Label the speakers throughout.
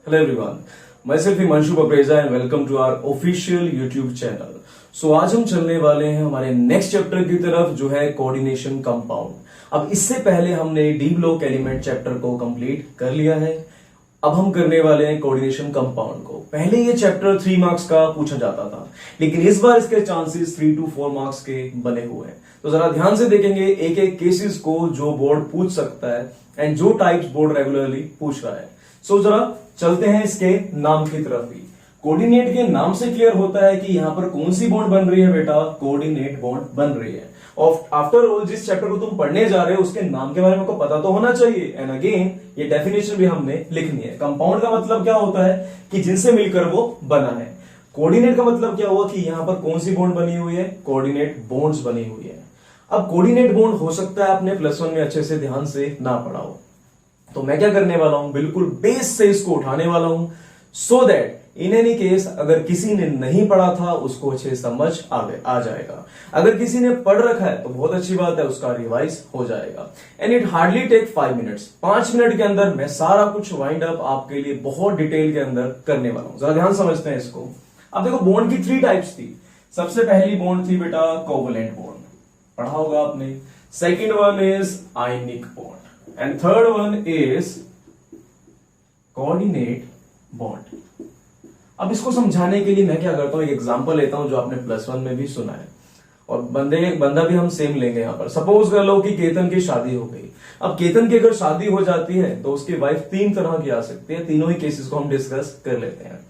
Speaker 1: Hello everyone, myself Himanshu Papreja and welcome to our official YouTube channel. So आज हम चलने वाले हैं हमारे नेक्स्ट चैप्टर की तरफ जो है कोऑर्डिनेशन कंपाउंड। अब इससे पहले हमने डी ब्लॉक एलिमेंट चैप्टर को कंप्लीट कर लिया है। अब हम करने वाले हैं कोऑर्डिनेशन कंपाउंड को। पहले ये चैप्टर 3 मार्क्स का पूछा जाता था, लेकिन इस बार इसके चांसेस 3 to 4 मार्क्स के बने हुए हैं। तो जरा ध्यान से देखेंगे एक एक केसेस को जो बोर्ड पूछ सकता है एंड जो टाइप्स बोर्ड रेगुलरली पूछ रहा है। सो जरा चलते हैं इसके नाम की तरफ भी। कोऑर्डिनेट के नाम से क्लियर होता है कि यहां पर कौन सी बॉन्ड बन रही है बेटा, कोऑर्डिनेट बॉन्ड बन रही है। आफ्टर ऑल जिस चैप्टर को तुम पढ़ने जा रहे हो उसके नाम के बारे में आपको पता तो होना चाहिए। एंड अगेन ये डेफिनेशन भी हमने लिखनी है। कंपाउंड का मतलब क्या होता है कि जिनसे मिलकर वो बना है। कोऑर्डिनेट का मतलब क्या हुआ कि यहां पर कौन सी बॉन्ड बनी हुई है, कोऑर्डिनेट बॉन्ड्स बनी हुई है। अब कोऑर्डिनेट बॉन्ड हो सकता है आपने +1 में अच्छे से ध्यान से ना पढ़ा हो, तो मैं क्या करने वाला हूं, बिल्कुल बेस से इसको उठाने वाला हूं so that in any case अगर किसी ने नहीं पढ़ा था उसको अच्छे समझ आ जाएगा। अगर किसी ने पढ़ रखा है तो बहुत अच्छी बात है, उसका रिवाइज हो जाएगा। And it hardly take 5 minutes. 5 minute के अंदर मैं सारा कुछ वाइंड अप आपके लिए बहुत डिटेल के अंदर करने वाला हूं। जरा ध्यान समझते हैं इसको। अब देखो बॉन्ड की 3 टाइप्स थी। सबसे पहली बॉन्ड थी बेटा कोवलेंट बॉन्ड, पढ़ा होगा आपने। Second one is ionic bond and third one is coordinate bond. अब इसको समझाने के लिए मैं क्या करता हूं, एक एग्जांपल लेता हूं जो आपने +1 में भी सुना है और बंदा भी हम सेम लेंगे यहां पर। सपोज कर लो कि केतन की शादी हो गई। अब केतन की अगर शादी हो जाती है तो उसकी वाइफ 3 तरह की आ सकती है। तीनों ही केसेस को हम डिस्कस कर लेते हैं।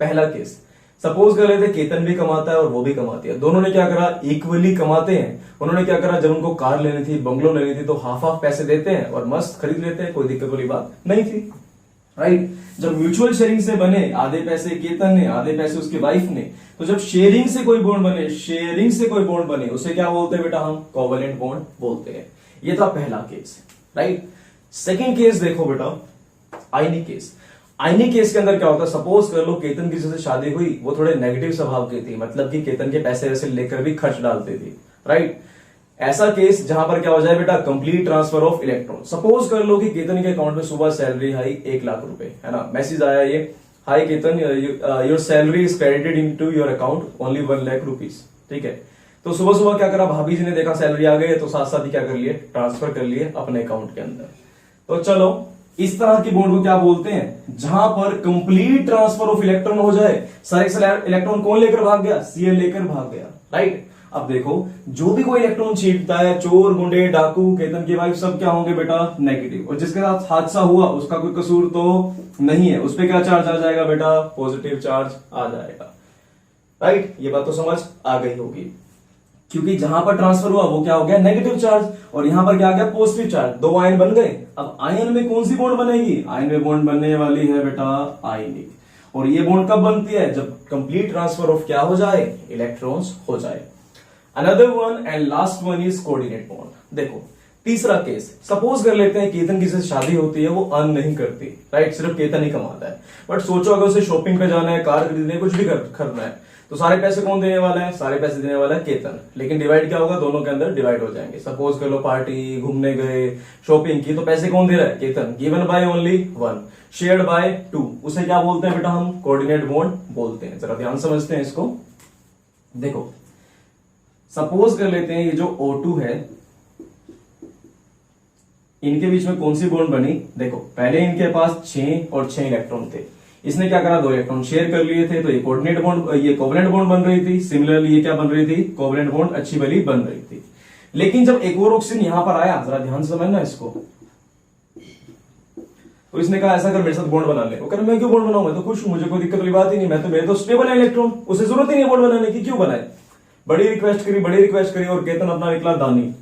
Speaker 1: पहला केस, सपोज कर लेते केतन भी कमाता है और वो भी कमाती है। दोनों ने क्या करा, इक्वली कमाते हैं। उन्होंने क्या करा, जब उनको कार लेनी थी, बंगलो लेनी थी, तो हाफ पैसे देते हैं और मस्त खरीद लेते हैं, कोई दिक्कत वाली बात नहीं थी, राइट। जब म्यूचुअल शेयरिंग से बने, आधे पैसे केतन ने, आधे पैसे उसकी वाइफ ने, तो जब शेयरिंग से कोई बॉन्ड बने, उसे क्या बोलते हैं बेटा, हम कोवलेंट बॉन्ड बोलते हैं। ये था पहला केस, राइट। सेकेंड केस देखो बेटा, आयनिक केस। आयनिक केस के अंदर क्या होता है, सपोज कर लो केतन की जिससे शादी हुई वो थोड़े नेगेटिव स्वभाव की थी, मतलब कि केतन के पैसे वैसे लेकर भी खर्च डालती थी, राइट। ऐसा केस जहां पर क्या हो जाए बेटा, complete transfer of electron. Suppose कर लो कि केतन के अकाउंट में सुबह सैलरी आई 1 लाख रुपए, है ना। मैसेज आया ये, high Ketan your salary is credited into your account only 1 lakh rupees, ठीक है। तो सुबह सुबह क्या करा, भाभी जी ने देखा सैलरी आ गई तो साथ साथ ही क्या कर लिए, ट्रांसफर कर लिए अपने अकाउंट के अंदर। तो चलो इस तरह की बॉन्ड को क्या बोलते हैं, जहां पर कंप्लीट ट्रांसफर ऑफ इलेक्ट्रॉन हो जाए। सारे इलेक्ट्रॉन कौन लेकर भाग गया, Cl लेकर भाग गया, राइट। अब देखो जो भी कोई इलेक्ट्रॉन छीनता है, चोर, गुंडे, डाकू, केतन की वाइफ, सब क्या होंगे बेटा, नेगेटिव। और जिसके साथ हादसा हुआ उसका कोई कसूर तो नहीं है, उस पर क्या चार्ज आ जाएगा बेटा, पॉजिटिव चार्ज आ जाएगा, राइट। ये बात तो समझ आ गई होगी, क्योंकि जहां पर ट्रांसफर हुआ वो क्या हो गया, नेगेटिव चार्ज, और यहां पर क्या आ गया, पॉजिटिव चार्ज। 2 आयन बन गए। अब आयन में कौन सी बॉन्ड बनेगी, आयन में बॉन्ड बनने वाली है बेटा आयनिक। और ये बॉन्ड कब बनती है, जब कंप्लीट ट्रांसफर ऑफ क्या हो जाए, इलेक्ट्रॉन्स हो जाए। Another one and last one is coordinate bond. देखो तीसरा केस, सपोज कर लेते हैं केतन किसी से शादी होती है, वो अर्न नहीं करती, राइट, सिर्फ केतन ही कमाता है। बट सोचो अगर उसे शॉपिंग पे जाना है, कार खरीदने, कुछ भी खरीदना है, तो सारे पैसे कौन देने वाला है, सारे पैसे देने वाला है केतन। लेकिन डिवाइड क्या होगा, दोनों के अंदर डिवाइड हो जाएंगे। सपोज कर लो पार्टी, घूमने गए, शॉपिंग की, तो पैसे कौन दे रहा है, Ketan. Given by only 1, shared by 2, उसे क्या बोलते हैं बेटा, हम कोऑर्डिनेट बॉन्ड बोलते हैं। जरा ध्यान समझते हैं इसको। देखो सपोज कर लेते हैं ये जो O2 है, इनके बीच में कौन सी बॉन्ड बनी। देखो पहले इनके पास 6 और 6 इलेक्ट्रॉन थे। इसने क्या करा, 2 इलेक्ट्रॉन शेयर कर लिए थे, तो ये कोऑर्डिनेट बॉन्ड, ये कोवलेंट बॉन्ड बन रही थी। सिमिलरली ये क्या बन रही थी, कोवलेंट बॉन्ड अच्छी वाली बन रही थी। लेकिन जब एक और ऑक्सीजन यहां पर आया, जरा ध्यान से समझना इसको, तो इसने कहा ऐसा कर मेरे साथ बॉन्ड बना ले। वो कह रहा मैं क्यों बॉन्ड बनाऊं, मैं तो खुश हूं, मुझे कोई दिक्कत वाली बात ही नहीं, मेरे तो स्टेबल है इलेक्ट्रॉन, उसे जरूरत ही नहीं बॉन्ड बनाने की, क्यों बनाए। बड़ी रिक्वेस्ट करी और केतन अपना निकला दानी।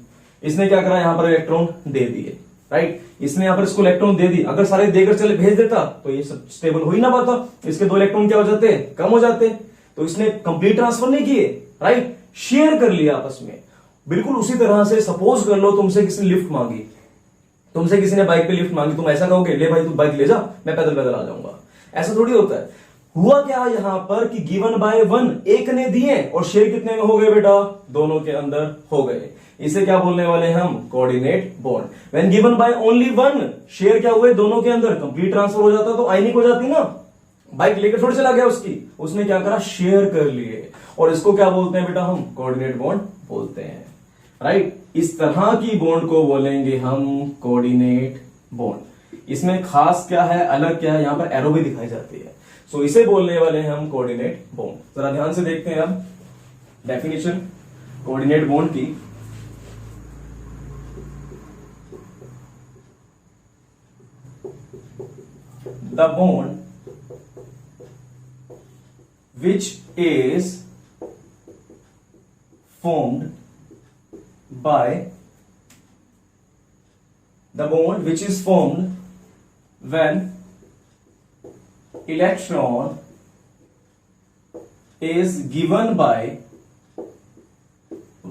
Speaker 1: इसने क्या करा, यहां पर इलेक्ट्रॉन दे दिए, राइट। इसने यहां पर इसको इलेक्ट्रॉन दे दी। अगर सारे देकर चले भेज देता तो ये सब स्टेबल हो ही ना पाता। इसके 2 इलेक्ट्रॉन क्या हो जाते, कम हो जाते। तो इसने कंप्लीट ट्रांसफर नहीं किए, राइट, शेयर कर लिया आपस में। बिल्कुल उसी तरह से सपोज कर लो तुमसे किसी ने लिफ्ट मांगी, तुमसे किसी ने बाइक पे लिफ्ट मांगी, तुम ऐसा कहोगे ले भाई तू बाइक ले जा, मैं पैदल आ जाऊंगा। ऐसा थोड़ी होता है। हुआ क्या यहां पर कि गिवन बाय 1, एक ने दिए और शेयर कितने में हो गए बेटा, दोनों के अंदर हो गए। इसे क्या बोलने वाले हैं हम? Coordinate bond. When given by only one, share क्या हुए दोनों के अंदर, कंप्लीट ट्रांसफर हो जाता तो आयनिक हो जाती ना, बाइक लेकर थोड़ी चला गया उसकी, उसने क्या करा? शेयर कर लिए, और इसको क्या बोलते हैं बेटा हम? कोऑर्डिनेट बॉन्ड बोलते हैं, राइट। इस तरह की बॉन्ड को बोलेंगे हम कोऑर्डिनेट बॉन्ड। इसमें खास क्या है, अलग क्या है, यहां पर एरो भी दिखाई जाती है, सो इसे बोलने वाले हैं हम कोऑर्डिनेट बॉन्ड। जरा ध्यान से देखते हैं अब डेफिनेशन कोऑर्डिनेट बॉन्ड की। The bond which is formed by when electron is given by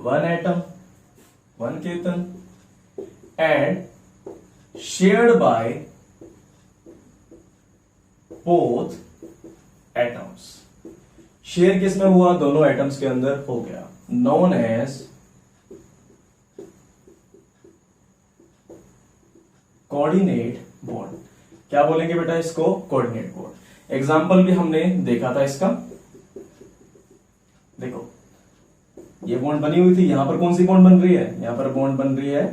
Speaker 1: one atom, one ketan, and shared by both atoms। Share किसमें हुआ? दोनों एटम्स के अंदर हो गया, नोन एज कोऑर्डिनेट बॉन्ड। क्या बोलेंगे बेटा इसको? Coordinate bond. एग्जाम्पल भी हमने देखा था इसका, देखो ये बॉन्ड बनी हुई थी, यहां पर कौन सी बॉन्ड बन रही है? यहां पर बॉन्ड बन रही है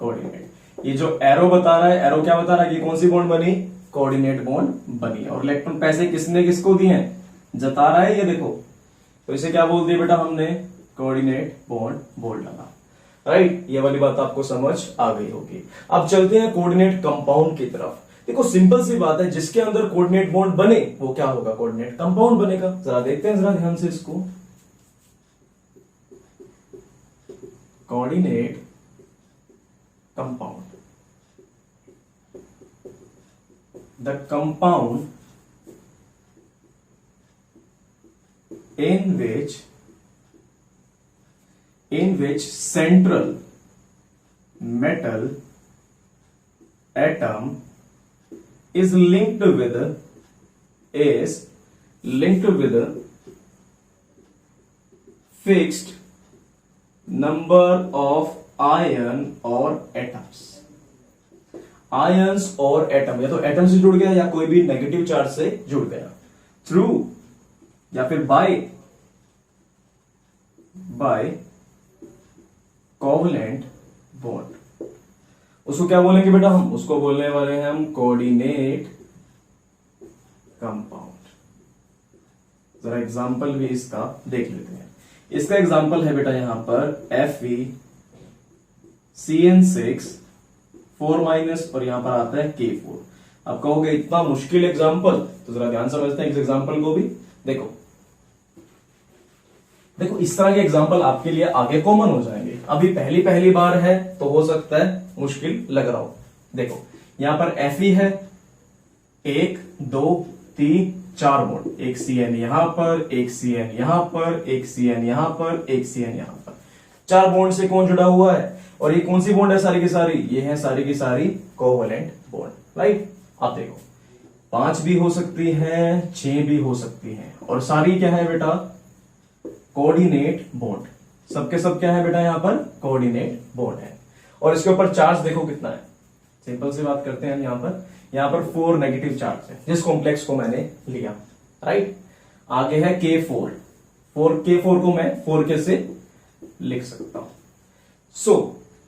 Speaker 1: कोऑर्डिनेट। ये जो एरो बता रहा है, एरो क्या बता रहा है कि कौन सी बॉन्ड बनी? कोऑर्डिनेट बॉन्ड बनी। और इलेक्ट्रॉन पैसे किसने किसको दिए हैं? जता रहा है ये देखो, तो इसे क्या बोल दिया बेटा हमने? कोऑर्डिनेट बॉन्ड बोल डाला, राइट। ये वाली बात आपको समझ आ गई होगी। अब चलते हैं कोऑर्डिनेट कंपाउंड की तरफ। देखो सिंपल सी बात है, जिसके अंदर कोऑर्डिनेट बॉन्ड बने वो क्या होगा? कोऑर्डिनेट कंपाउंड बनेगा। जरा देखते हैं जरा ध्यान से इसको, coordinate compound, the compound in which central metal atom is linked with fixed number of ion or atoms। Ions और एटम, या तो एटम से जुड़ गया या कोई भी नेगेटिव चार्ज से जुड़ गया, थ्रू या फिर बाय कोवलेंट बॉन्ड। उसको क्या बोलेंगे बेटा हम? उसको बोलने वाले हैं हम कोऑर्डिनेट कंपाउंड। जरा एग्जांपल भी इसका देख लेते हैं। इसका एग्जांपल है बेटा यहां पर FeCN6 4- और यहां पर आता है K4। अब कहोगे इतना मुश्किल एग्जांपल, तो जरा ध्यान समझते हैं इस एग्जांपल को भी। देखो इस तरह के एग्जांपल आपके लिए आगे कॉमन हो जाएंगे। अभी पहली बार है तो हो सकता है मुश्किल लग रहा हो। देखो यहां पर Fe है, 1 2 3 4 बॉन्ड, एक CN यहां पर, एक CN यहां पर, एक CN यहां पर, एक CN यहां पर, 4 बॉन्ड से कौन जुड़ा हुआ है? और ये कौन सी बॉन्ड है? सारी की सारी ये है सारी की सारी कोवलेंट बॉन्ड, राइट। अब देखो 5 भी हो सकती है, 6 भी हो सकती है, और सारी क्या है बेटा? Coordinate bond. सबके सब क्या है बेटा? यहां पर कोऑर्डिनेट बॉन्ड है। और इसके ऊपर चार्ज देखो कितना है, सिंपल सी बात करते हैं। यहां पर 4 नेगेटिव चार्ज है, जिस कॉम्प्लेक्स को मैंने लिया, राइट। आगे है K4, K4 को मैं 4 के से लिख सकता हूं।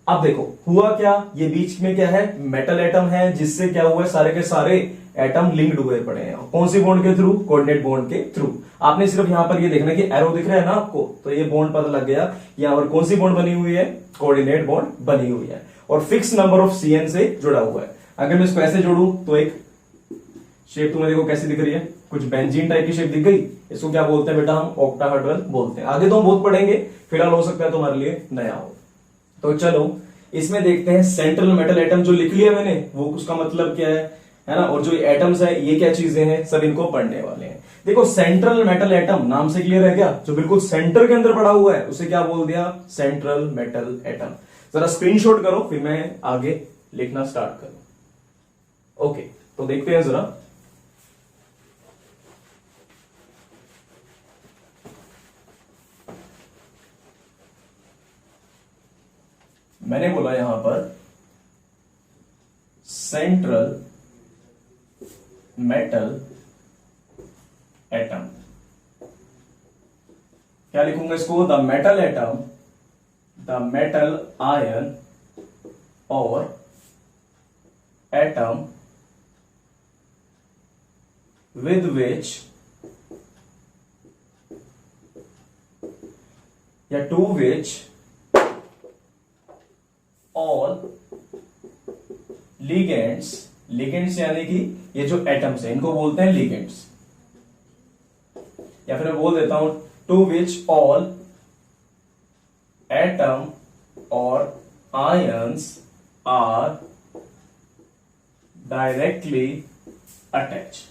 Speaker 1: अब देखो हुआ क्या, ये बीच में क्या है? मेटल एटम है, जिससे क्या हुआ है? सारे के सारे एटम लिंक्ड हुए पड़े हैं। कौन सी बॉन्ड के थ्रू? कोऑर्डिनेट बॉन्ड के थ्रू। आपने सिर्फ यहां पर ये देखना कि एरो दिख रहा है ना आपको, तो ये बॉन्ड पता लग गया यहां पर कौन सी बॉन्ड बनी हुई है? कोऑर्डिनेट बॉन्ड बनी हुई है, और फिक्स नंबर ऑफ CN से जुड़ा हुआ है। अगर मैं इसको ऐसे जोड़ू तो एक शेप तुम्हें देखो कैसी दिख रही है, कुछ बेंजीन टाइप की शेप दिख गई। इसको क्या बोलते हैं बेटा? हम ऑक्टाहेड्रल बोलते हैं। आगे तो हम बहुत पढ़ेंगे, फिलहाल हो सकता है तुम्हारे लिए नया हो। तो चलो इसमें देखते हैं सेंट्रल मेटल एटम जो लिख लिया मैंने, वो उसका मतलब क्या है ना। और जो एटम्स है ये क्या चीजें हैं, सब इनको पढ़ने वाले हैं। देखो सेंट्रल मेटल एटम नाम से क्लियर है क्या? जो बिल्कुल सेंटर के अंदर पड़ा हुआ है उसे क्या बोल दिया? Central metal atom. जरा स्क्रीनशॉट करो, फिर मैं आगे लिखना स्टार्ट करूं। ओके, तो देखते हैं जरा। मैंने बोला यहां पर सेंट्रल मेटल एटम। क्या लिखूंगा इसको? The metal atom, the metal ion और एटम with which या to which all ligands, ligands यानी कि ये जो एटम्स है इनको बोलते हैं ligands, या फिर मैं बोल देता हूं to which all atom और ions are directly attached।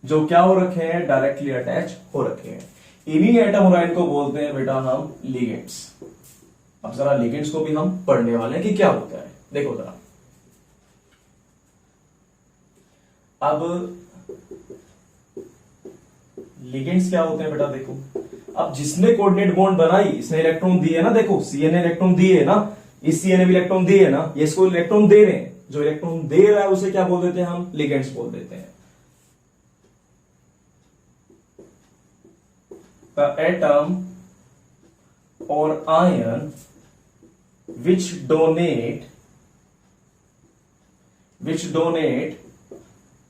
Speaker 1: जो क्या हो रखे हैं? डायरेक्टली अटैच हो रखे हैं। इन्हीं एटम और आयन को बोलते हैं बेटा हम लिगेंड्स। अब जरा लिगेंड्स को भी हम पढ़ने वाले हैं कि क्या होता है। देखो जरा, अब लिगेंड्स क्या होते हैं बेटा? देखो, अब जिसने कोऑर्डिनेट बॉन्ड बनाई, इसने इलेक्ट्रॉन दिए ना, देखो सी ने इलेक्ट्रॉन दिए ना, इस सी ने भी इलेक्ट्रॉन दिए ना, ये इसको इलेक्ट्रॉन दे रहे हैं। जो इलेक्ट्रॉन दे रहा है उसे क्या बोल देते हैं हम? लिगेंड्स बोल देते हैं। The atom or ion which donate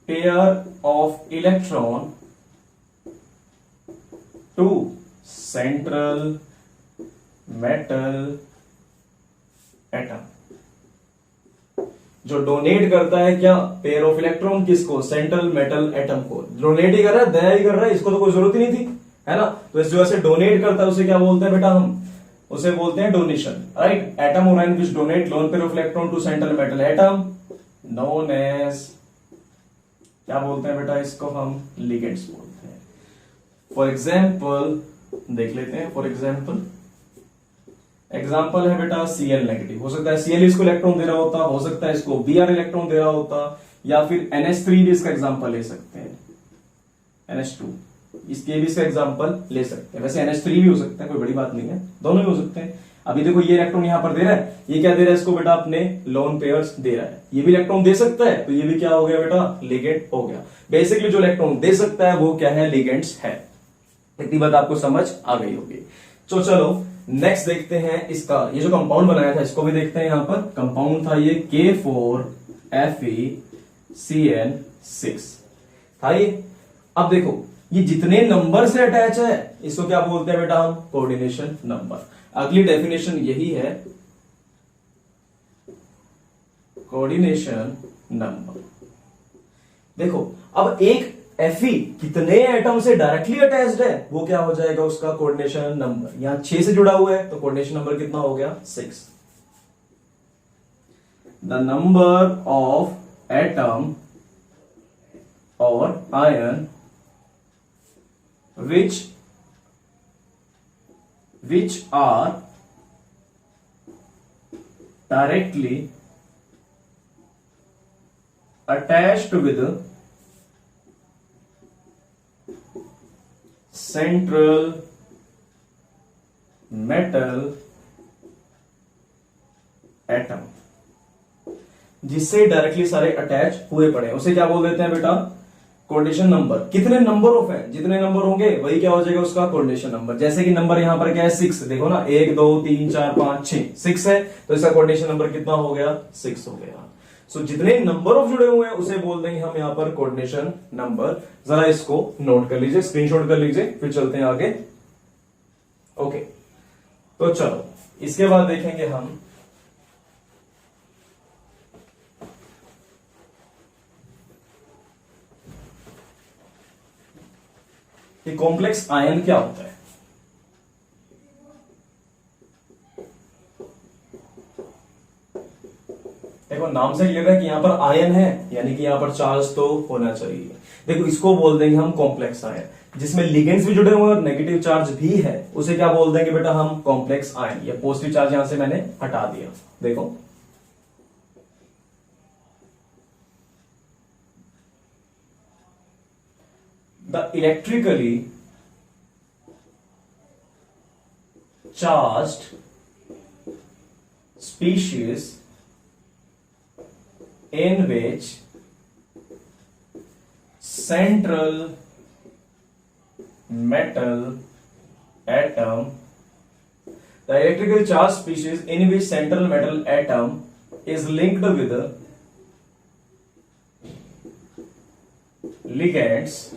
Speaker 1: pair of electron to central metal atom। जो डोनेट करता है क्या? पेयर ऑफ इलेक्ट्रॉन, किसको? सेंट्रल मेटल एटम को। डोनेट ही कर रहा है, दया ही कर रहा है, इसको तो कोई जरूरत ही नहीं थी, है ना। तो इस वजह से डोनेट करता है उसे क्या बोलते हैं बेटा? हम उसे बोलते हैं डोनेशन, राइट। एटम और ion which donate lone pair of electron to central metal atom known as, क्या बोलते हैं बेटा? इसको हम लिगेंड्स बोलते हैं। फॉर एग्जाम्पल देख लेते हैं। फॉर एग्जाम्पल है बेटा Cl नेगेटिव। हो सकता है Cl इसको इलेक्ट्रॉन दे रहा होता, हो सकता है इसको Br इलेक्ट्रॉन दे रहा होता, या फिर NH3 भी इसका एग्जाम्पल ले सकते हैं, NH2 इसके भी इसका एग्जाम्पल ले सकते हैं। वैसे NH3 भी हो सकता है, कोई बड़ी बात नहीं है, दोनों ही हो सकते हैं। अभी देखो ये इलेक्ट्रॉन यहां पर दे रहा है, ये क्या दे रहा है इसको बेटा? अपने लोन पेयर्स दे रहा है। ये भी इलेक्ट्रॉन दे सकता है, तो ये भी क्या हो गया बेटा? लिगेंड हो गया। बेसिकली जो इलेक्ट्रॉन दे सकता है वो क्या है? लिगेंड्स है। इतनी बात आपको समझ आ गई होगी। तो चलो नेक्स्ट देखते हैं इसका, ये जो कंपाउंड बनाया था इसको भी देखते हैं। यहां पर कंपाउंड था ये K4FeCN6 था ये। अब देखो ये जितने नंबर से अटैच है इसको क्या बोलते हैं बेटा? हम कोऑर्डिनेशन नंबर। अगली डेफिनेशन यही है, कोऑर्डिनेशन नंबर। देखो अब एक Fe कितने एटम से डायरेक्टली अटैच्ड है वो क्या हो जाएगा? उसका कोऑर्डिनेशन नंबर। यहां 6 से जुड़ा हुआ है तो कोऑर्डिनेशन नंबर कितना हो गया? 6। द नंबर ऑफ एटम और ion which are directly attached with central metal atom, जिससे डायरेक्टली सारे अटैच हुए पड़े उसे क्या बोल देते हैं बेटा? Coordination number. कितने नंबर ऑफ है? जितने नंबर होंगे वही क्या हो जाएगा? उसका कोऑर्डिनेशन नंबर। जैसे कि नंबर यहां पर क्या है? 6। देखो ना, 1 2 3 4 5 6, 6 है तो इसका कोऑर्डिनेशन नंबर कितना हो गया? 6 हो गया। सो जितने नंबर ऑफ जुड़े हुए हैं उसे बोल देंगे हम यहां पर कोऑर्डिनेशन नंबर। जरा इसको नोट कर लीजिए, स्क्रीनशॉट कर लीजिए, फिर चलते हैं आगे। ओके, तो चलो इसके बाद देखेंगे हम कि कॉम्प्लेक्स आयन क्या होता है। देखो नाम से क्लियर है कि यहां पर आयन है, यानी कि यहां पर चार्ज तो होना चाहिए। देखो इसको बोल देंगे हम कॉम्प्लेक्स आयन। जिसमें लिगेंड्स भी जुड़े हुए और नेगेटिव चार्ज भी है उसे क्या बोल देंगे बेटा? हम कॉम्प्लेक्स आयन। या पॉजिटिव चार्ज यहां से मैंने हटा दिया। देखो the electrically charged species in which central metal atom, the electrical charge species in which central metal atom is linked with ligands,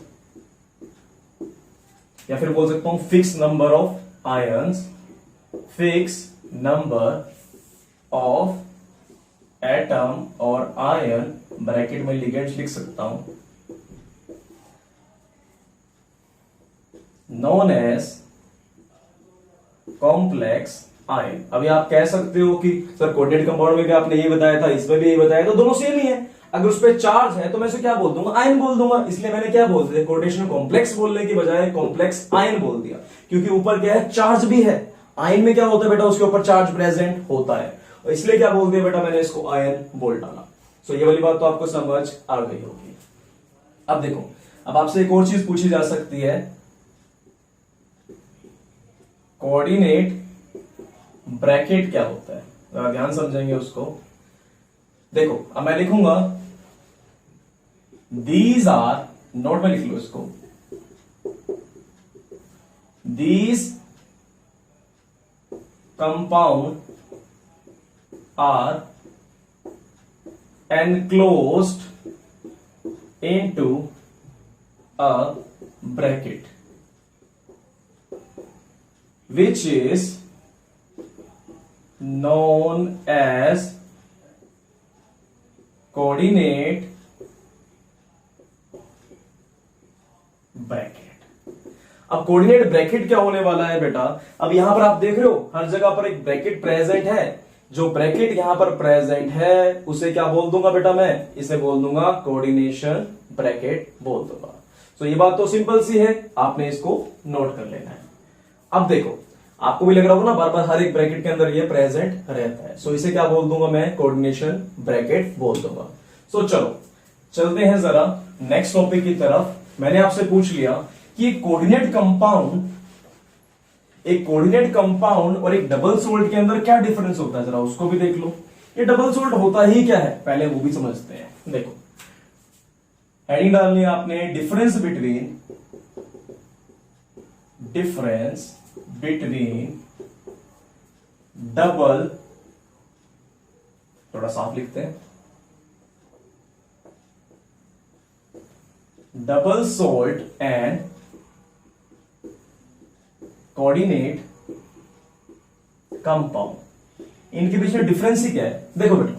Speaker 1: या फिर बोल सकता हूं fix number of ions, fix number of atom और आयन, ब्रैकेट में ligands लिख सकता हूं, नोन एज कॉम्प्लेक्स आयन। अभी आप कह सकते हो कि सर कोऑर्डिनेट कंपाउंड में भी आपने ये बताया था, इसमें भी यही बताया, तो दोनों सेम ही है। अगर उस पर चार्ज है तो मैं इसे क्या बोल दूंगा, आयन बोल दूंगा। इसलिए मैंने क्या बोल दिया, कोऑर्डिनेशन कॉम्प्लेक्स बोलने की बजाय कॉम्प्लेक्स आयन बोल दिया, क्योंकि ऊपर क्या है, चार्ज भी है। आयन में क्या होता है बेटा, उसके ऊपर चार्ज प्रेजेंट होता है, और इसलिए क्या बोल दिया बेटा, मैंने इसको आयन बोल डाला। सो ये वाली बात तो आपको समझ आ गई होगी। अब देखो, अब आपसे एक और चीज पूछी जा सकती है, कोऑर्डिनेट ब्रैकेट क्या होता है, जरा ध्यान समझेंगे उसको। देखो अब मैं लिखूंगा दीज आर, नोट में लिख लो इसको, these compound are enclosed into a bracket which is known as coordinate bracket. अब कोऑर्डिनेट ब्रैकेट क्या होने वाला है बेटा, अब यहां पर आप देख रहे हो हर जगह पर एक ब्रैकेट प्रेजेंट है। जो ब्रैकेट यहां पर प्रेजेंट है उसे क्या बोल दूंगा बेटा, मैं इसे बोल दूंगा कोऑर्डिनेशन ब्रैकेट बोल दूंगा। तो ये बात तो सिंपल सी है, आपने इसको नोट कर लेना है। अब देखो आपको भी लग रहा होगा ना, बार बार हर एक ब्रैकेट के अंदर ये प्रेजेंट रहता है। सो इसे क्या बोल दूंगा मैं, कोऑर्डिनेशन ब्रैकेट बोल दूंगा। सो चलो चलते हैं जरा नेक्स्ट टॉपिक की तरफ। मैंने आपसे पूछ लिया कि कोऑर्डिनेट कंपाउंड, एक कोऑर्डिनेट कंपाउंड और एक डबल सोल्ट के अंदर क्या डिफरेंस होता है, जरा उसको भी देख लो। ये डबल सोल्ट होता ही क्या है, पहले वो भी समझते हैं। देखो हेडिंग डालनी है आपने, डिफरेंस बिटवीन डबल, थोड़ा साफ लिखते हैं, double salt and coordinate compound. इनके बीच में डिफरेंस ही क्या है, देखो बेटा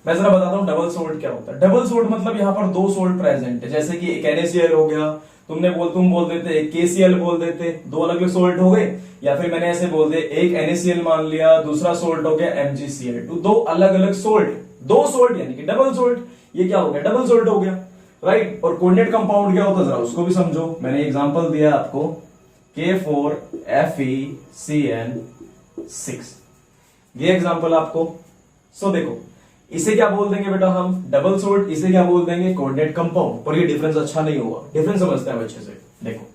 Speaker 1: मैं जरा बताता हूं डबल सोल्ट क्या होता है। डबल सोल्ट मतलब यहां पर दो सोल्ट प्रेजेंट है, जैसे कि एक NaCl हो गया, तुम बोल देते एक KCl बोल देते, दो अलग अलग सोल्ट हो गए। या फिर मैंने ऐसे बोल दिया एक NaCl मान लिया, दूसरा सोल्ट हो गया MgCl2, दो अलग अलग सोल्ट, दो सोल्ट यानी कि डबल सोल्ट। ये क्या हो गया, डबल सोल्ट हो गया, राइट। और कोऑर्डिनेट कंपाउंड क्या होता है, जरा उसको भी समझो। मैंने एग्जांपल दिया आपको K4FeCN6, ये एग्जांपल आपको। सो देखो इसे क्या बोल देंगे बेटा हम, डबल सोल्ट, इसे क्या बोल देंगे, कोऑर्डिनेट कंपाउंड। और ये डिफरेंस अच्छा नहीं हुआ, डिफरेंस समझते हैं अच्छे से। देखो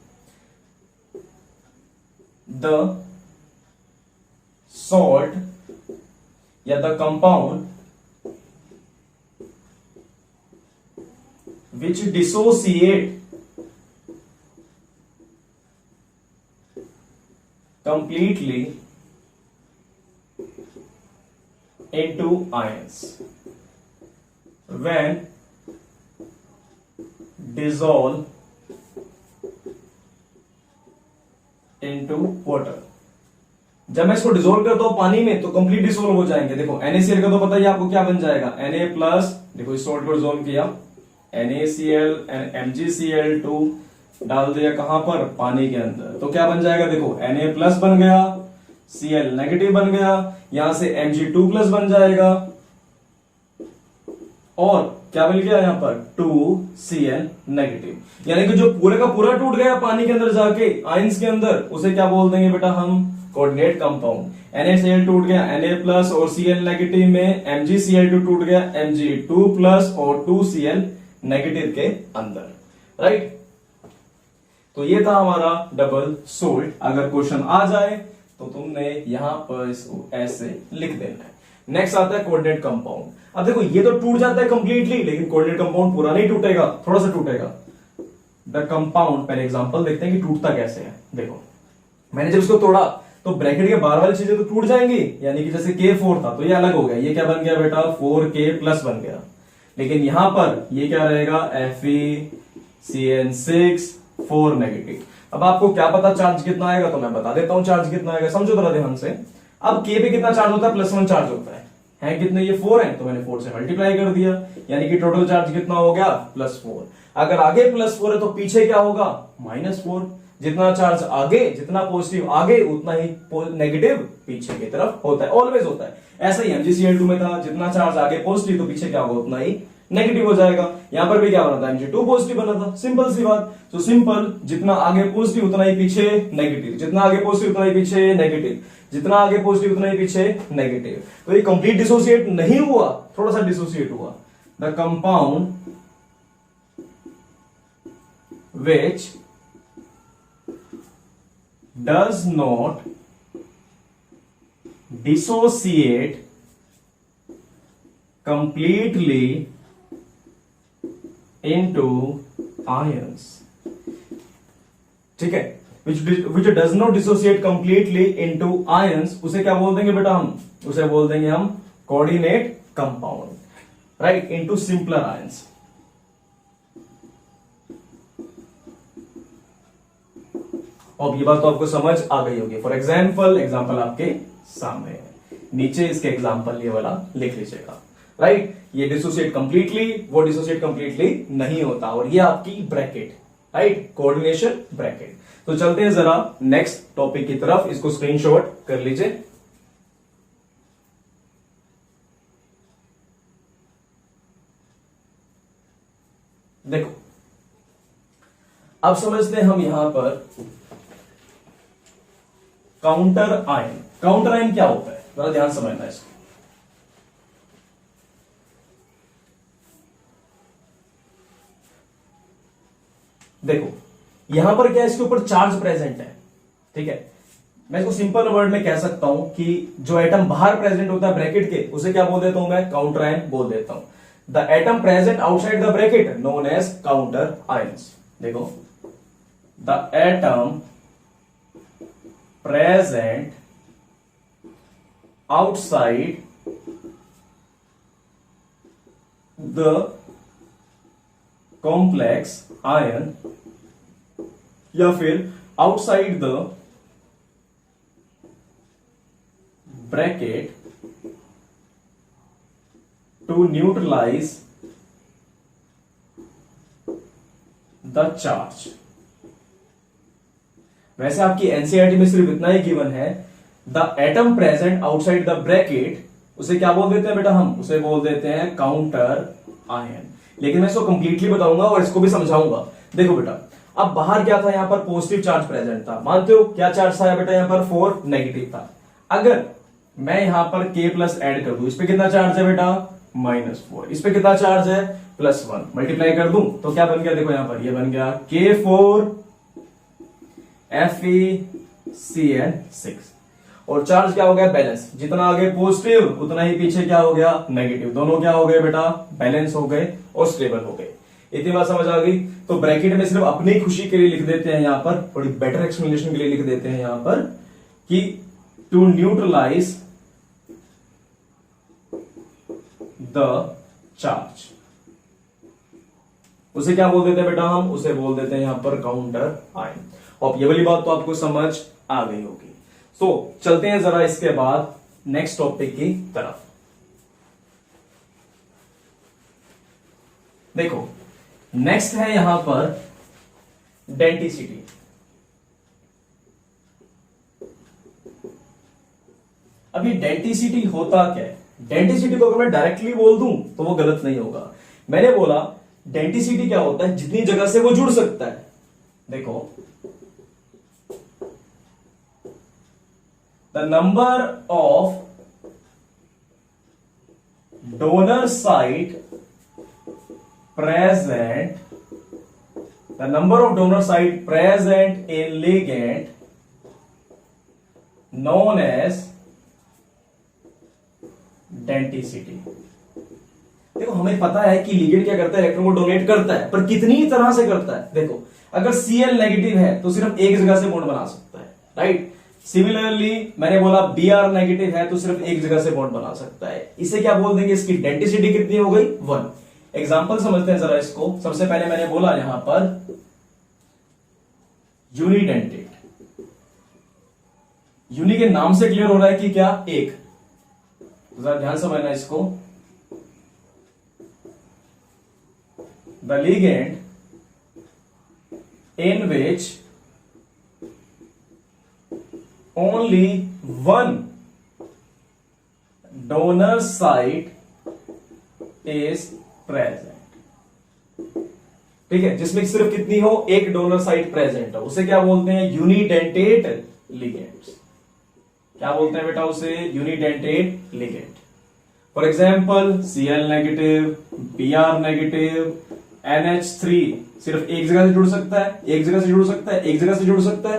Speaker 1: द सॉल्ट या the compound which dissociate completely into ions when dissolve into water। जब मैं इसको डिसोल्व करता हूं पानी में तो कंप्लीट डिसोल्व हो जाएंगे। देखो NaCl का तो पता ही आपको क्या बन जाएगा, Na प्लस, देखो इस सोल्ट को डिसोल्व किया, NaCl एंड MgCl2 डाल दिया कहां पर, पानी के अंदर, तो क्या बन जाएगा, देखो Na प्लस बन गया, Cl नेगेटिव बन गया, यहां से Mg2 प्लस बन जाएगा, और क्या मिल गया यहां पर 2Cl नेगेटिव। यानी कि जो पूरे का पूरा टूट गया पानी के अंदर जाके आयंस के अंदर, उसे क्या बोल देंगे बेटा हम, कोऑर्डिनेट कंपाउंड। NaCl टूट गया Na प्लस और Cl नेगेटिव में, MgCl2 टूट गया Mg2 प्लस और 2Cl नेगेटिव के अंदर, राइट। तो ये था हमारा डबल सोल्ट। अगर क्वेश्चन आ जाए तो तुमने यहां पर इसको ऐसे लिख देना है। नेक्स्ट आता है कोऑर्डिनेट कंपाउंड। अब देखो ये तो टूट जाता है कंप्लीटली, लेकिन कोऑर्डिनेट कंपाउंड पूरा नहीं टूटेगा, थोड़ा सा टूटेगा। द कंपाउंड, पहले एग्जांपल देखते हैं कि टूटता कैसे है। देखो मैंने जब इसको तोड़ा तो ब्रैकेट के बाहर वाली चीजें तो टूट जाएंगी, यानी कि जैसे K4 था तो ये अलग हो गया, ये क्या बन गया बेटा 4K प्लस बन गया। लेकिन यहां पर ये क्या रहेगा FeCN6 4 नेगेटिव। अब आपको क्या पता चार्ज कितना आएगा, तो मैं बता देता हूं चार्ज कितना आएगा, समझो जरा ध्यान से। अब K पे कितना चार्ज होता है, +1 चार्ज होता है कितने, ये 4 है तो मैंने 4 से मल्टीप्लाई कर दिया, यानी कि टोटल चार्ज कितना हो गया +4। अगर आगे +4 है तो पीछे क्या होगा -4। जितना चार्ज आगे, जितना पॉजिटिव आगे उतना ही नेगेटिव पीछे की तरफ होता है, ऑलवेज होता है। ऐसा ही MgCl2 में था, जितना चार्ज आगे पॉजिटिव तो पीछे क्या होगा उतना ही नेगेटिव हो जाएगा। यहां पर भी क्या बना था, Mg2 पॉजिटिव बना था, सिंपल सी बात। तो सिंपल, जितना आगे पॉजिटिव उतना ही पीछे नेगेटिव, जितना आगे पॉजिटिव उतना ही पीछे नेगेटिव, जितना आगे पॉजिटिव उतना ही पीछे नेगेटिव। तो ये कंप्लीट डिसोसिएट नहीं हुआ, थोड़ा सा डिसोसिएट हुआ। The compound which does not dissociate completely into ions, ठीक है, which does not dissociate completely into ions, उसे क्या बोल देंगे बेटा हम, उसे बोल देंगे हम coordinate compound, right, into simpler ions. अब ये बात तो आपको समझ आ गई होगी। फॉर एग्जाम्पल आपके सामने है, नीचे इसके एग्जाम्पल ये वाला लिख लीजिएगा, राइट। ये डिसोसिएट कंप्लीटली, वो डिसोसिएट कंप्लीटली नहीं होता, और ये आपकी ब्रैकेट, राइट, कोऑर्डिनेशन ब्रैकेट। तो चलते हैं जरा नेक्स्ट टॉपिक की तरफ, इसको स्क्रीनशॉट कर लीजिए। देखो अब समझते हैं हम यहां पर काउंटर आयन। काउंटर आयन क्या होता है, जरा ध्यान समझना है इसको। देखो यहां पर क्या है, इसके ऊपर चार्ज प्रेजेंट है, ठीक है। मैं इसको सिंपल वर्ड में कह सकता हूं कि जो एटम बाहर प्रेजेंट होता है ब्रैकेट के, उसे क्या बोल देता हूं मैं, काउंटर आयन बोल देता हूं। The atom present outside the bracket known as counter ions. देखो the atom present outside the complex ion या फिर outside the bracket to neutralize the charge। वैसे आपकी एनसीईआरटी में सिर्फ इतना ही गिवन है, the atom present outside the bracket, उसे क्या बोल देते हैं बेटा हम, उसे बोल देते हैं काउंटर आयन। लेकिन मैं इसको कंप्लीटली बताऊंगा और इसको भी समझाऊंगा। देखो बेटा अब बाहर क्या था, यहां पर पॉजिटिव चार्ज प्रेजेंट था, मानते हो क्या चार्ज था बेटा, यहां पर 4 नेगेटिव था। अगर मैं यहां पर K प्लस एड कर दूं, इस पे कितना चार्ज है बेटा -4, इस पे कितना चार्ज है +1, मल्टीप्लाई कर दूं तो क्या बन गया, देखो यहां पर ये बन गया K4 FeCN6, और चार्ज क्या हो गया बैलेंस, जितना आगे पॉजिटिव उतना ही पीछे क्या हो गया नेगेटिव, दोनों क्या हो गए बेटा बैलेंस हो गए और स्टेबल हो गए। इतनी बात समझ आ गई। तो ब्रैकेट में सिर्फ अपनी खुशी के लिए लिख देते हैं यहां पर, थोड़ी बेटर एक्सप्लेनेशन के लिए लिख देते हैं यहां पर कि टू न्यूट्रलाइज द चार्ज, उसे क्या बोल देते हैं बेटा हम, उसे बोल देते हैं यहां पर काउंटर आयन। और ये वाली बात तो आपको समझ आ गई होगी। सो चलते हैं जरा इसके बाद नेक्स्ट टॉपिक की तरफ। देखो नेक्स्ट है यहां पर डेंटिसिटी। अब ये डेंटिसिटी होता क्या है, डेंटिसिटी को अगर मैं डायरेक्टली बोल दूं तो वो गलत नहीं होगा। मैंने बोला डेंटिसिटी क्या होता है, जितनी जगह से वो जुड़ सकता है। देखो the number of donor site present, the number of donor site present in ligand known as denticity. देखो हमें पता है कि लिगेंड क्या करता है, इलेक्ट्रॉन को डोनेट करता है, पर कितनी तरह से करता है। देखो अगर Cl नेगेटिव है तो सिर्फ एक जगह से बॉन्ड बना सकता है, राइट। सिमिलरली मैंने बोला Br नेगेटिव है तो सिर्फ एक जगह से बॉन्ड बना सकता है। इसे क्या बोल देंगे, इसकी डेंसिटी कितनी हो गई, 1। एग्जांपल समझते हैं जरा इसको। सबसे पहले मैंने बोला यहां पर यूनिडेंटेट, यूनि के नाम से क्लियर हो रहा है कि क्या, एक। जरा ध्यान समझना इसको। The ligand in which only one donor site is present। ठीक है, जिसमें सिर्फ कितनी हो, एक डोनर साइट प्रेजेंट हो, उसे क्या बोलते हैं, यूनिडेंटेट लिगेंड्स। क्या बोलते हैं बेटा उसे, unidentate ligand. For example Cl negative, Br negative, NH3 सिर्फ एक जगह से जुड़ सकता है, एक जगह से जुड़ सकता है, एक जगह से जुड़ सकता है,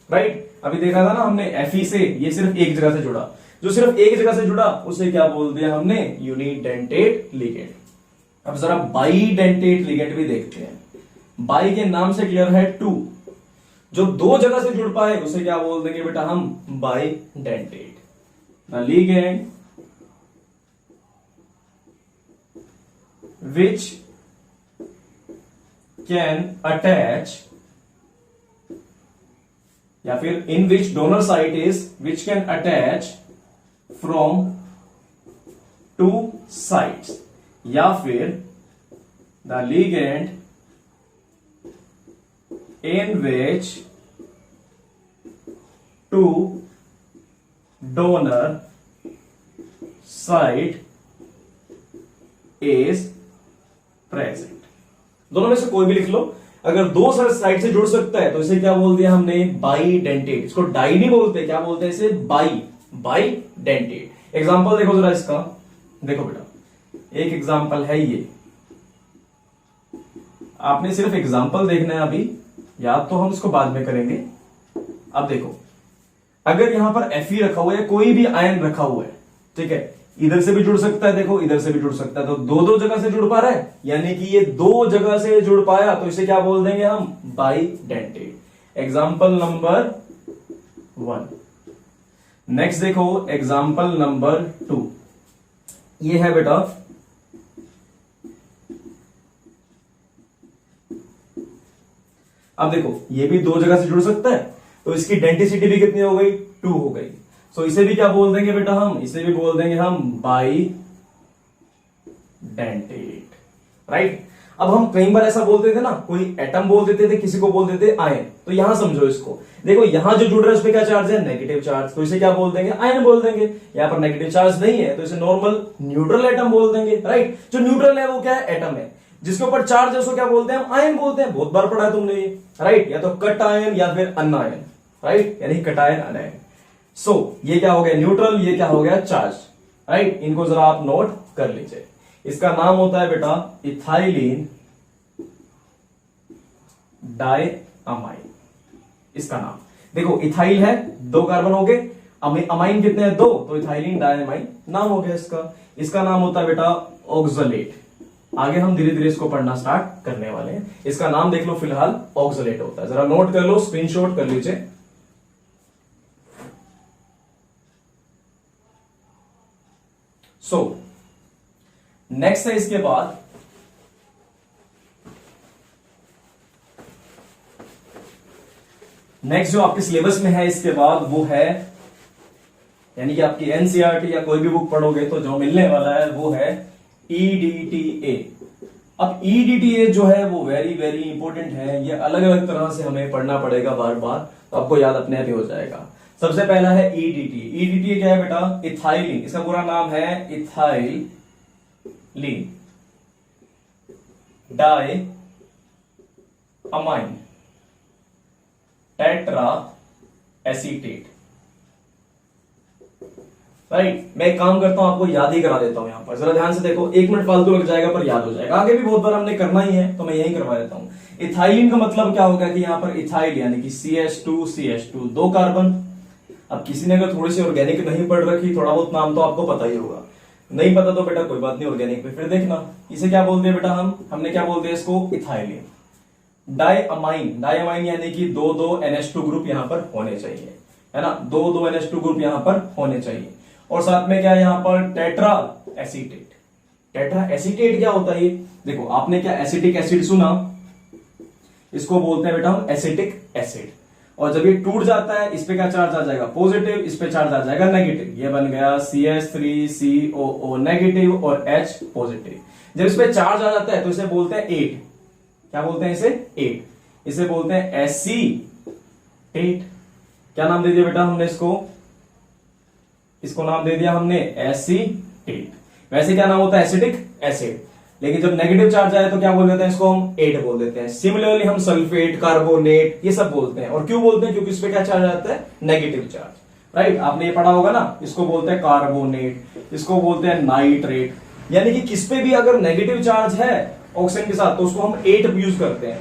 Speaker 1: राइट। अभी देखा था ना हमने Fe से, ये सिर्फ एक जगह से जुड़ा। जो सिर्फ एक जगह से जुड़ा उसे क्या बोल दिया हमने, यूनिडेंटेट लिगेंड। अब जरा बाईडेंटेट लिगेंड भी देखते हैं। बाई के नाम से क्लियर है 2, जो दो जगह से जुड़ पाए उसे क्या बोल देंगे बेटा हम, bidentate. The ligand which can attach, या फिर in which donor site is which can attach from two sites, या फिर the ligand in which two donor site is present। दोनों में से कोई भी लिख लो। अगर दो साइड से जुड़ सकता है तो इसे क्या बोल दिया हमने, बाईडेंटेट। इसको डाई नहीं बोलते, क्या बोलते हैं इसे, बाईडेंटेट। एग्जांपल देखो जरा इसका। देखो बेटा एक एग्जांपल है ये, आपने सिर्फ एग्जांपल देखना है अभी, याद तो हम इसको बाद में करेंगे। अब देखो अगर यहां पर Fe रखा हुआ है, कोई भी आयन रखा हुआ है, ठीक है, इधर से भी जुड़ सकता है, देखो इधर से भी जुड़ सकता है, तो दो दो जगह से जुड़ पा रहा है, यानी कि ये दो जगह से जुड़ पाया, तो इसे क्या बोल देंगे हम, बाईडेंटेट। Example number 1। नेक्स्ट देखो एग्जांपल नंबर 2। ये है बेटा अब देखो ये भी दो जगह से जुड़ सकता है, तो इसकी डेंसिटी भी कितनी हो गई, 2 हो गई। तो इसे भी क्या बोल देंगे बेटा हम, इसे भी बोल देंगे हम बाईडेंटेट, राइट। अब हम कई बार ऐसा बोलते थे ना, कोई एटम बोल देते थे, किसी को बोल देते आयन। तो यहां समझो इसको, देखो यहां जो जुड़ रहा है उसमें क्या चार्ज है, नेगेटिव चार्ज, तो इसे क्या बोल देंगे, आयन बोल देंगे। यहां पर नेगेटिव चार्ज नहीं है तो इसे नॉर्मल न्यूट्रल एटम बोल देंगे, राइट। जो न्यूट्रल है वो क्या है, एटम है। जिसके ऊपर चार्ज है उसको क्या बोलते हैं, हम आयन बोलते हैं। बहुत बार पढ़ा है तुमने ये, राइट। या तो कट आयन या फिर अनायन, राइट, यानी कटायन अनायन। सो ये क्या हो गया, न्यूट्रल, ये क्या हो गया, चार्ज, राइट। इनको जरा आप नोट कर लीजिए। इसका नाम होता है बेटा इथाइलिन डाइअमाइन, इसका नाम। देखो इथाइल है, 2 कार्बन हो गए, अमाइन कितने हैं, 2, तो इथाइलिन डाइअमाइन नाम हो गया इसका। इसका नाम होता है बेटा ऑक्सलेट। आगे हम धीरे धीरे इसको पढ़ना स्टार्ट करने वाले हैं। इसका नाम देख लो फिलहाल ऑक्सलेट होता है, जरा नोट कर लो, स्क्रीनशॉट कर लीजिए। सो नेक्स्ट है इसके बाद नेक्स्ट जो आपके सिलेबस में है इसके बाद वो है, यानी कि आपकी एनसीईआरटी या कोई भी बुक पढ़ोगे तो जो मिलने वाला है वो है ईडीटीए। अब ईडीटीए जो है वो वेरी वेरी इंपॉर्टेंट है, ये अलग अलग तरह से हमें पढ़ना पड़ेगा बार बार, तो आपको याद अपने आप ही हो जाएगा। सबसे पहला है ईडीटी। ईडीटी क्या है बेटा, इथाइलिन, इसका पूरा नाम है ethylene diamine tetra acetate, right. मैं एक काम करता हूं, आपको याद ही करा देता हूं। यहां पर जरा ध्यान से देखो, 1 मिनट फालतू लग जाएगा पर याद हो जाएगा। आगे भी बहुत बार हमने करना ही है तो मैं यही करवा देता हूं। इथाइलिन का मतलब क्या होगा कि यहां पर इथाइल यानी कि CH2 2 कार्बन। अब किसी ने अगर थोड़ी सी ऑर्गेनिक नहीं पढ़ रखी, थोड़ा बहुत नाम तो आपको पता ही होगा, नहीं पता तो बेटा कोई बात नहीं, ऑर्गेनिक पे फिर देखना। इसे क्या बोलते हैं बेटा, हमने क्या बोलते हैं इसको, इथाइलिन। डाइअमाइन, डाइअमाइन यानी कि दो दो NH2 ग्रुप यहां पर होने चाहिए, है ना, दो दो NH2 ग्रुप यहां पर होने चाहिए। और साथ में क्या है यहां पर, टेट्रा एसीटेट। टेट्रा एसीटेट क्या होता है ये, देखो आपने क्या एसिटिक एसिड सुना, इसको बोलते हैं बेटा हम एसिटिक एसिड। और जब ये टूट जाता है, इस पे क्या चार्ज आ जाएगा, पॉजिटिव, इस पे चार्ज आ जाएगा नेगेटिव। ये बन गया CH3COO नेगेटिव और H पॉजिटिव। जब इस पे चार्ज आ जाता है तो इसे बोलते हैं एट। क्या बोलते हैं इसे, एट। इसे बोलते हैं एसीटेट। क्या नाम दे दिया बेटा हमने इसको नाम दे दिया हमने एसीटेट। वैसे क्या नाम होता है, एसिटिक एसिड, लेकिन जब नेगेटिव चार्ज आए तो क्या बोल देते हैं इसको, हम एट बोल देते हैं। सिमिलरली हम सल्फेट, कार्बोनेट ये सब बोलते हैं। और क्यों बोलते हैं, क्योंकि इस पे क्या चार्ज आता है, नेगेटिव चार्ज, राइट। आपने ये पढ़ा होगा ना, इसको बोलते हैं कार्बोनेट, इसको बोलते हैं नाइट्रेट। यानी कि किस पे भी अगर नेगेटिव चार्ज है ऑक्सीजन के साथ तो उसको हम एट यूज करते हैं।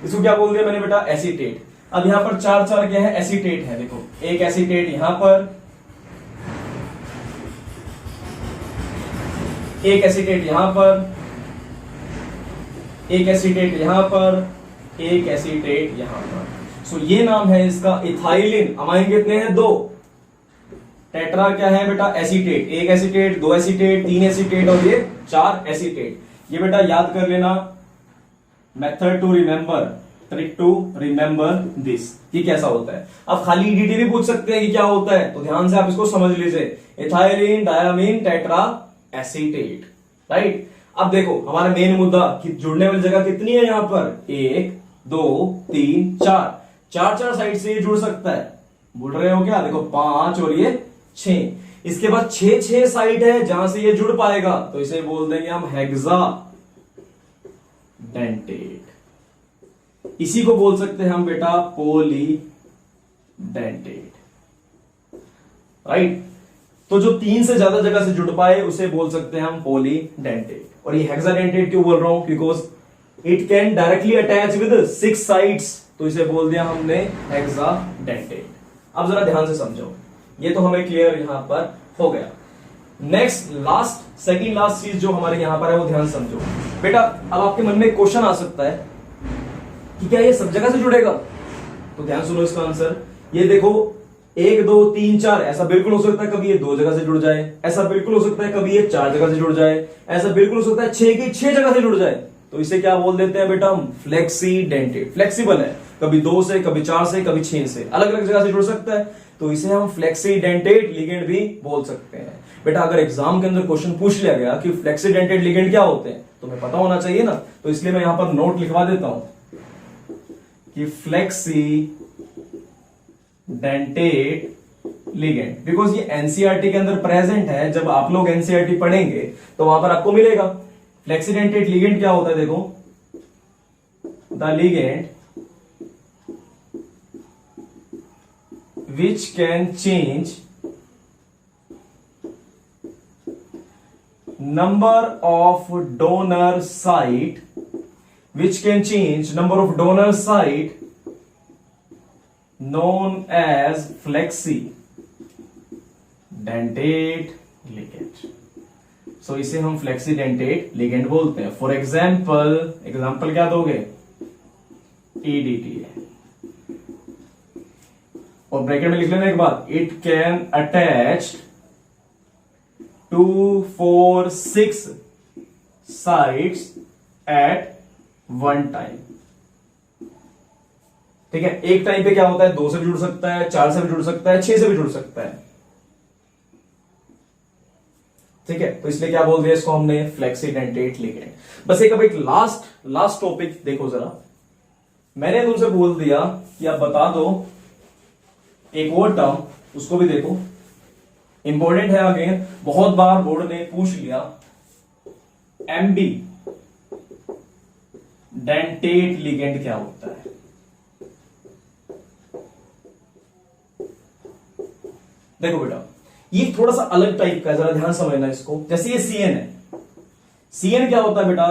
Speaker 1: इसको क्या बोल दिया मैंने बेटा, एसीटेट। अब यहां पर चार चार क्या है, एसीटेट है। देखो एक एसीटेट यहां पर, एक एसीटेट यहां पर, एक एसीटेट यहां पर, एक एसीटेट यहां पर। सो ये नाम है इसका इथाइलिन। अमाइन कितने हैं, दो। टेट्रा क्या है बेटा, एसीटेट। एक एसीटेट, दो एसीटेट, तीन एसीटेट और ये चार एसीटेट। ये बेटा याद कर लेना, method to remember, trick to remember this. ये कैसा होता है, अब खाली ईडीटी भी पूछ सकते हैं कि क्या होता है, तो ध्यान से आप इसको समझ लीजिए। Ethylene diamine tetra acetate, right. अब देखो हमारा मेन मुद्दा कि जुड़ने वाली जगह कितनी है यहां पर, एक, दो, तीन, चार। चार चार साइड से ये जुड़ सकता है, बोल रहे हो क्या, देखो पांच और ये छह। इसके बाद छह छह साइड है जहां से ये जुड़ पाएगा, तो इसे बोल देंगे हम हेक्सा डेंटेट। इसी को बोल सकते हैं हम बेटा पोली डेंटेट, राइट। तो जो तीन से ज्यादा जगह से जुड़ पाए उसे बोल सकते हैं हम पोली डेंटेट। और ये हेक्सा डेंटेट क्यों बोल रहा हूं, because it can directly attach with 6 sides, तो इसे बोल दिया हमने हेक्सा डेंटेट। अब जरा ध्यान से समझो, ये तो हमें क्लियर यहां पर हो गया। नेक्स्ट लास्ट, सेकंड लास्ट चीज जो हमारे यहां पर है वो ध्यान समझो बेटा। अब आपके मन में एक क्वेश्चन आ सकता है कि क्या ये सब जगह से जुड़ेगा, तो ध्यान सुनो इसका आंसर। ये देखो एक, दो, तीन, चार, ऐसा बिल्कुल हो सकता है कभी ये दो जगह से जुड़ जाए, ऐसा बिल्कुल हो सकता है कभी ये चार जगह से जुड़ जाए, ऐसा बिल्कुल हो सकता है छह की छह जगह से जुड़ जाए, तो इसे क्या बोल देते हैं बेटा हम, फ्लेक्सी डेंटेट। फ्लेक्सिबल है, कभी दो से, कभी चार से, कभी छह से, अलग अलग जगह से जुड़ सकता है, तो इसे हम फ्लेक्सी डेंटेट लिगेंड भी बोल सकते हैं। बेटा अगर एग्जाम के अंदर क्वेश्चन पूछ लिया गया कि फ्लेक्सी डेंटेट लिगेंड क्या होते हैं, तो मैं पता होना चाहिए ना, तो इसलिए मैं यहां पर नोट लिखवा देता हूं कि फ्लेक्सी डेंटेट लिगेंड, बिकॉज ये एनसीईआरटी के अंदर प्रेजेंट है। जब आप लोग एनसीईआरटी पढ़ेंगे तो वहां पर आपको मिलेगा। फ्लेक्सी डेंटेट लिगेंड क्या होता है, देखो the ligand which can change number of donor site, which can change number of donor site known as flexi dentate ligand. So इसे हम फ्लेक्सी डेंटेट लिगेंड बोलते हैं। फॉर एग्जाम्पल क्या दोगे, EDTA है, और ब्रैकेट में लिख लेना एक बात, it can attach 2, 4, 6 sides at one time. ठीक है, एक टाइम पे क्या होता है, दो से भी जुड़ सकता है, चार से भी जुड़ सकता है, छह से भी जुड़ सकता है। ठीक है, तो इसलिए क्या बोल दिया इसको हमने, फ्लेक्सी डेंटेट लिगेंड। बस अब एक लास्ट टॉपिक देखो जरा। मैंने तुमसे बोल दिया कि आप बता दो एक और टर्म, उसको भी देखो, इंपॉर्टेंट है। अगेन बहुत बार बोर्ड ने पूछ लिया, एमबी डेंटेट लिगेंड क्या होता है। देखो बेटा ये थोड़ा सा अलग टाइप का है, जरा ध्यान समझना इसको। जैसे ये सीएन है, सीएन क्या होता है बेटा,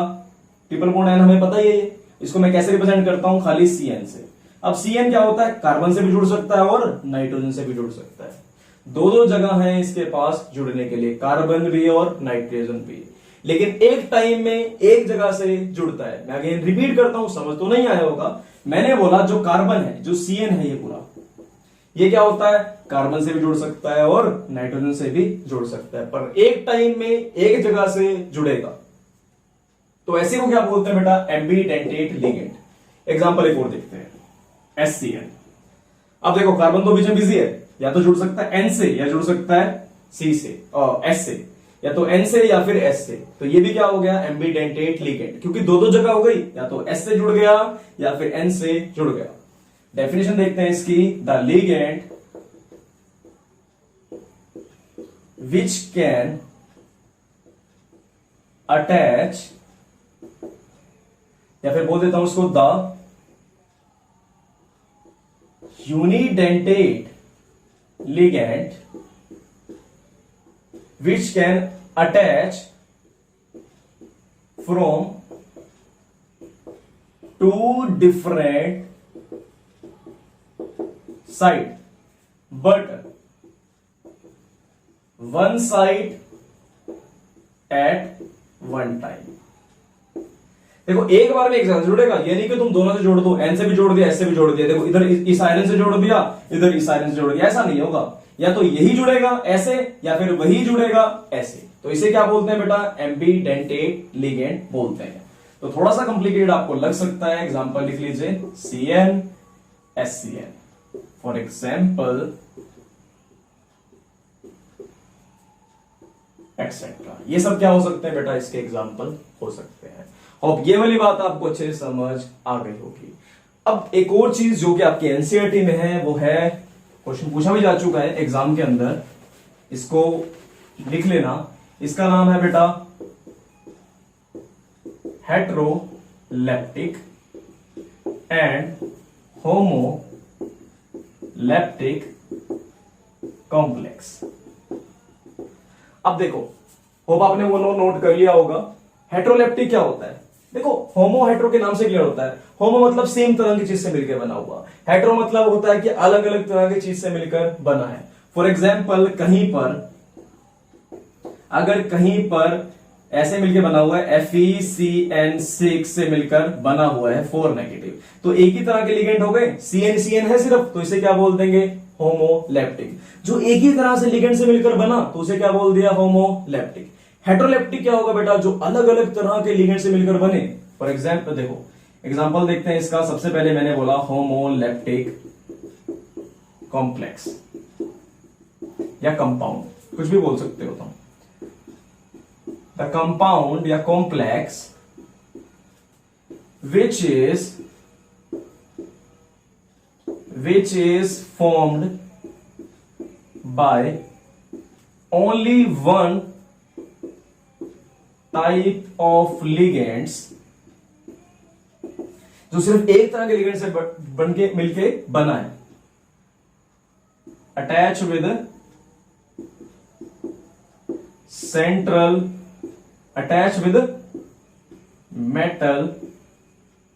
Speaker 1: ट्रिपल बॉन्ड एन हमें पता ही है, इसको मैं कैसे रिप्रेजेंट करता हूं, खाली सीएन से। अब सीएन क्या होता है, कार्बन से भी जुड़ सकता है और नाइट्रोजन से भी जुड़ सकता है। दो दो जगह है इसके पास जुड़ने के लिए, कार्बन भी और नाइट्रोजन भी, लेकिन एक टाइम में एक जगह से जुड़ता है। मैं अगेन रिपीट करता हूं, समझ तो नहीं आया होगा। मैंने बोला जो कार्बन है, जो CN है, ये पूरा ये क्या होता है, कार्बन से भी जुड़ सकता है और नाइट्रोजन से भी जुड़ सकता है, पर एक टाइम में एक जगह से जुड़ेगा। तो ऐसे को क्या बोलते हैं बेटा, एम्बीडेंटेट लिगेंड। एग्जांपल एक और देखते हैं, SCN। अब देखो कार्बन तो बीच में बिजी है, या तो जुड़ सकता है N से या जुड़ सकता है C से और S से, या तो N से या फिर S से। तो ये भी क्या हो गया, एम्बीडेंटेट लिगेंड, क्योंकि दो दो जगह हो गई, या तो S से जुड़ गया या फिर N से जुड़ गया। डेफिनेशन देखते हैं इसकी, the ligand which can attach, या फिर बोल देता हूं उसको, the unidentate ligand which can attach from two different side but one side at one time। देखो एक बार में एक साथ जुड़ेगा, ये नहीं कि तुम दोनों से जोड़ दो, N से भी जोड़ दिया, S से भी जोड़ दिया, देखो इधर इस आयरन से जोड़ दिया, इधर इस आयरन से जोड़ दिया, ऐसा नहीं होगा। या तो यही जुड़ेगा ऐसे या फिर वही जुड़ेगा ऐसे। तो इसे क्या बोलते हैं बेटा, एम्बीडेंटेट लिगेंड बोलते हैं। तो थोड़ा सा कॉम्प्लिकेटेड आपको लग सकता है, एग्जांपल लिख लीजिए, CN SCN for example etcetera. ये सब क्या हो सकते हैं बेटा, इसके एग्जांपल हो सकते हैं। अब ये वाली बात आपको अच्छे से समझ आ गई होगी। अब एक और चीज जो कि आपके एनसीईआरटी में है, वो है, क्वेश्चन पूछा भी जा चुका है एग्जाम के अंदर, इसको लिख लेना। इसका नाम है बेटा हेट्रोलेप्टिक एंड होमोलेप्टिक कॉम्प्लेक्स। अब देखो, होप आपने वो नोट कर लिया होगा। हेट्रोलेप्टिक क्या होता है, देखो होमो हेट्रो के नाम से क्लियर होता है। होमो मतलब सेम तरह की चीज से मिलकर बना हुआ, हेट्रो मतलब होता है कि अलग अलग तरह की चीज से मिलकर बना है। फॉर एग्जाम्पल कहीं पर, अगर कहीं पर ऐसे मिलकर बना हुआ है, FeCN6 से मिलकर बना हुआ है 4 नेगेटिव, तो एक ही तरह के लिगेंड हो गए, CN है सिर्फ, तो इसे क्या बोल देंगे, होमोलेप्टिक। जो एक ही तरह से लिगेंड से मिलकर बना, तो उसे क्या बोल दिया, होमोलेप्टिक। हेट्रोलेप्टिक क्या होगा बेटा, जो अलग अलग तरह के लिगेंड से मिलकर बने। फॉर एग्जाम्पल देखो, एग्जाम्पल देखते हैं इसका। सबसे पहले मैंने बोला होमोलेप्टिक कॉम्प्लेक्स या कंपाउंड, कुछ भी बोल सकते हो तुम। द कंपाउंड या complex which is formed by only one type of ligands, जो सिर्फ एक तरह के लिगेंड से बनके मिलके बना है, अटैच विद मेटल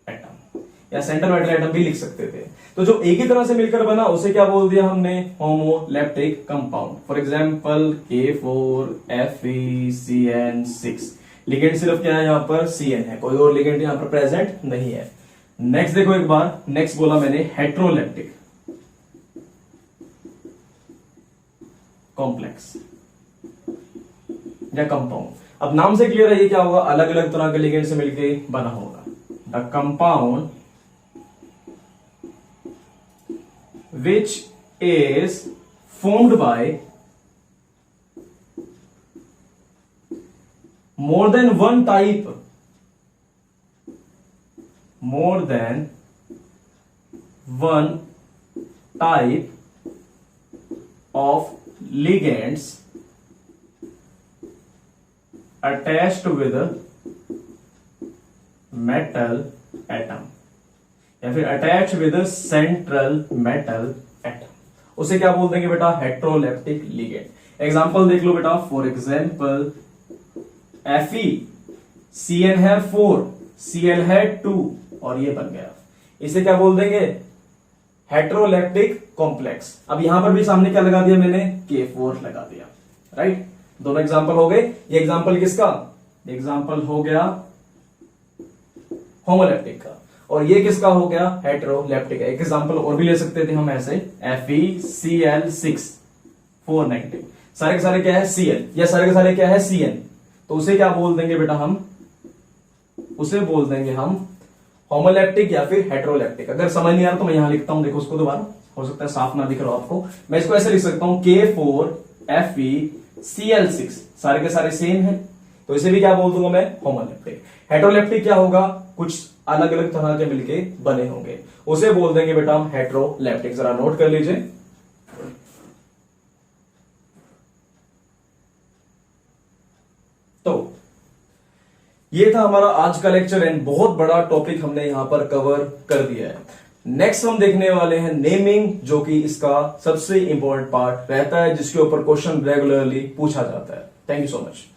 Speaker 1: एटम, या सेंट्रल मेटल एटम भी लिख सकते थे। तो जो एक ही तरह से मिलकर बना, उसे क्या बोल दिया हमने, homoleptic compound. For example K4FeCN6, ligand सिर्फ क्या है, यहां पर CN है, कोई और लिगेंड यहां पर प्रेजेंट नहीं है। नेक्स्ट देखो एक बार, नेक्स्ट बोला मैंने हेट्रोलेप्टिक कॉम्प्लेक्स या कंपाउंड। अब नाम से क्लियर है, ये क्या होगा, अलग अलग तरह के लिगेंड से मिलके बना होगा। The compound which is formed by more than one type of ligands attached with a metal atom, या फिर attach with central metal atom, उसे क्या बोल देंगे बेटा, हेट्रोलेप्टिक लिगेंड। एग्जांपल देख लो बेटा, फॉर एग्जांपल FeCN है 4, Cl है 2 और ये बन गया, इसे क्या बोल देंगे, हेट्रोलैक्टिक कॉम्प्लेक्स। अब यहां पर भी सामने क्या लगा दिया मैंने, K4 लगा दिया, राइट। दोनों एग्जांपल हो गए। ये एग्जांपल किसका, एग्जांपल हो गया होमोलैप्टिक का, और ये किसका हो गया, हेट्रोलैप्टिक का। एक एग्जांपल और भी ले सकते थे हम ऐसे, FeCl6 490, सारे के सारे क्या है Cl, या सारे के सारे क्या है Cn, तो उसे क्या बोल देंगे बेटा हम, उसे बोल देंगे हम होमोलैप्टिक या फिर हेट्रोलैप्टिक। अगर समझ नहीं आ रहा तो मैं यहां लिखता हूं, देखो उसको दोबारा, हो सकता है साफ ना दिख रहा हो आपको। मैं इसको ऐसे लिख सकता हूं K4FeCl6, सारे के सारे सेम है, तो इसे भी क्या बोल दूंगा मैं, होमोलैप्टिक। हेट्रोलैप्टिक क्या होगा, कुछ अलग अलग तरह के मिलके बने होंगे, उसे बोल देंगे बेटा हम हेट्रोलैप्टिक। जरा नोट कर लीजिए। तो ये था हमारा आज का लेक्चर, एंड बहुत बड़ा टॉपिक हमने यहां पर कवर कर दिया है। नेक्स्ट हम देखने वाले हैं नेमिंग, जो कि इसका सबसे इंपॉर्टेंट पार्ट रहता है, जिसके ऊपर क्वेश्चन रेगुलरली पूछा जाता है। Thank you so much.